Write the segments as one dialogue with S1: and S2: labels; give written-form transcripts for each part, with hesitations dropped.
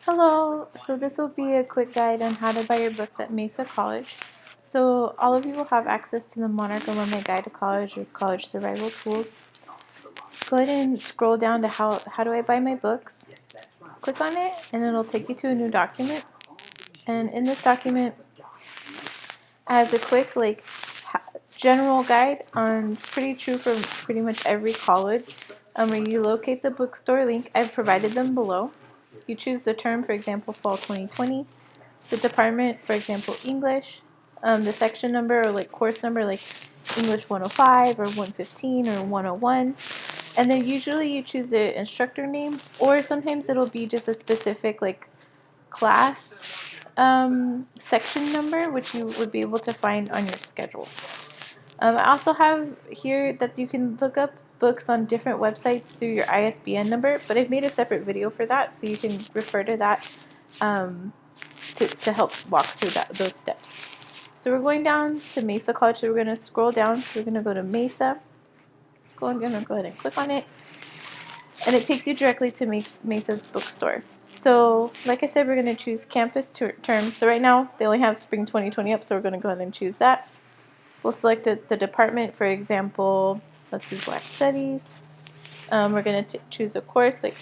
S1: Hello, so this will be a quick guide on how to buy your books at Mesa College. So all of you will have access to the Monarch Alumni Guide to College or College Survival Tools. Go ahead and scroll down to how do I buy my books. Click on it and it'll take you to a new document. And in this document has a quick general guide on, it's pretty true for pretty much every college. Where you locate the bookstore link, I've provided them below. You choose the term, for example, fall 2020, the department, for example, English, the section number or course number, like English 105 or 115 or 101. And then usually you choose the instructor name, or sometimes it'll be just a specific class section number, which you would be able to find on your schedule. I also have here that you can look up books on different websites through your ISBN number, but I've made a separate video for that, so you can refer to that to help walk through those steps. So we're going down to Mesa College, so we're going to scroll down. So we're going to go to Mesa. I'm going to go ahead and click on it, and it takes you directly to Mesa's bookstore. So like I said, we're going to choose campus term. So right now they only have spring 2020 up, so we're going to go ahead and choose that. We'll select the department, for example, let's do Black Studies. We're going to choose a course like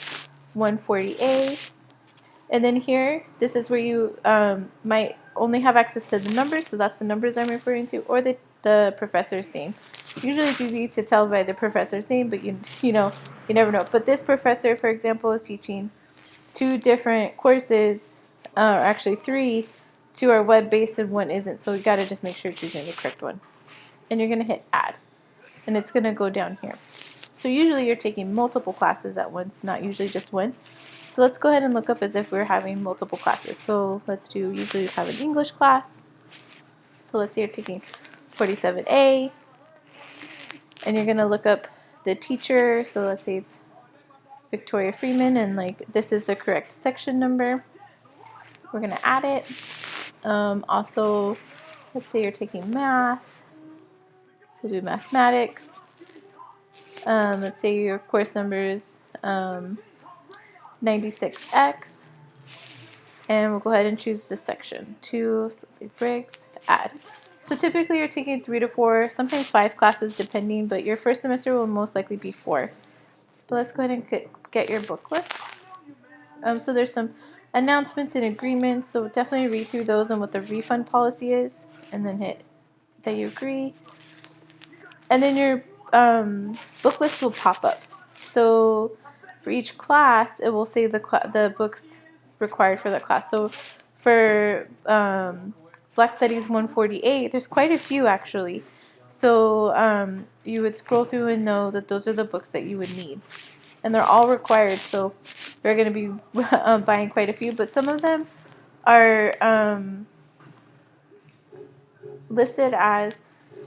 S1: 140A. And then here, this is where you might only have access to the numbers, so that's the numbers I'm referring to, or the professor's name. Usually it's easy to tell by the professor's name, but you never know. But this professor, for example, is teaching 2 different courses, or actually 3. 2 are web-based and 1 isn't, so you got to just make sure you're choosing the correct one. And you're going to hit add, and it's going to go down here. So usually you're taking multiple classes at once, not usually just one. So let's go ahead and look up as if we're having multiple classes. So let's do, usually you have an English class. So let's say you're taking 47A, and you're going to look up the teacher. So let's say it's Victoria Freeman, and this is the correct section number. We're going to add it. Also, let's say you're taking math, so do mathematics. Let's say your course number is 96X, and we'll go ahead and choose the section 2, so let's say Briggs, add. So typically you're taking 3 to 4, sometimes 5 classes depending, but your first semester will most likely be 4. But let's go ahead and get your book list. So there's some announcements and agreements, so definitely read through those and what the refund policy is, and then hit that you agree. And then your book list will pop up. So for each class, it will say the books required for that class. So for Black Studies 148, there's quite a few actually. So you would scroll through and know that those are the books that you would need. And they're all required, so you're going to be buying quite a few, but some of them are listed as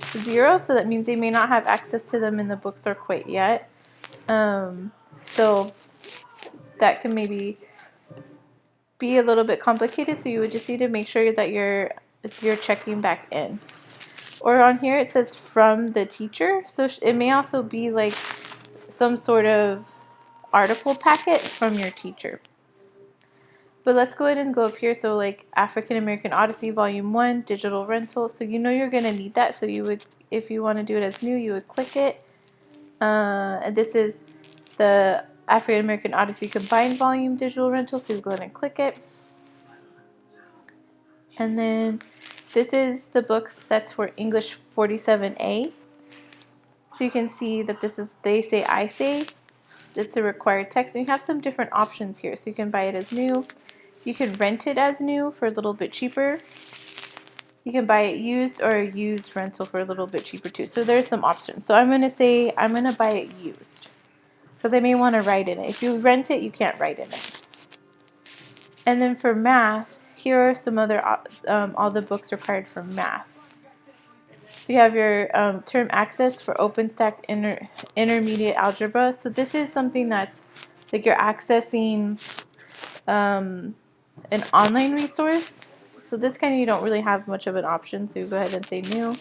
S1: 0, so that means they may not have access to them in the bookstore quite yet. So that can maybe be a little bit complicated, so you would just need to make sure that you're checking back in. Or on here it says from the teacher, so it may also be like some sort of article packet from your teacher. But let's go ahead and go up here. So like African American Odyssey Volume 1, digital rental. So you know you're going to need that. So you would, if you want to do it as new, you would click it. And this is the African American Odyssey Combined Volume digital rental. So you go ahead and click it. And then this is the book that's for English 47A. So you can see that this is They Say, I Say. It's a required text, and you have some different options here. So you can buy it as new. You can rent it as new for a little bit cheaper. You can buy it used or a used rental for a little bit cheaper too. So there's some options. So I'm going to say I'm going to buy it used because I may want to write in it. If you rent it, you can't write in it. And then for math, here are some other all the books required for math. So you have your term access for OpenStack intermediate algebra. So this is something that's like you're accessing an online resource. So this kind of you don't really have much of an option. So you go ahead and say new.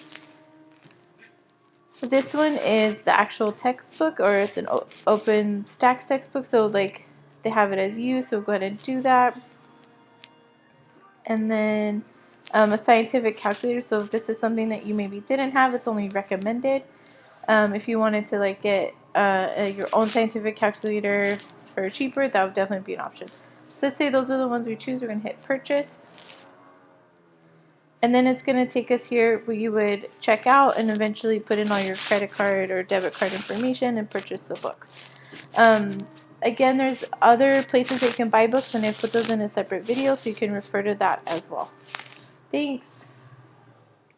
S1: So this one is the actual textbook, or it's an OpenStack textbook. So like they have it as used. So go ahead and do that. and then a scientific calculator. So if this is something that you maybe didn't have, it's only recommended. If you wanted to like get your own scientific calculator for cheaper, that would definitely be an option. So let's say those are the ones we choose. We're going to hit purchase. And then it's going to take us here where you would check out and eventually put in all your credit card or debit card information and purchase the books. Again, there's other places that you can buy books, and I put those in a separate video so you can refer to that as well. Thanks.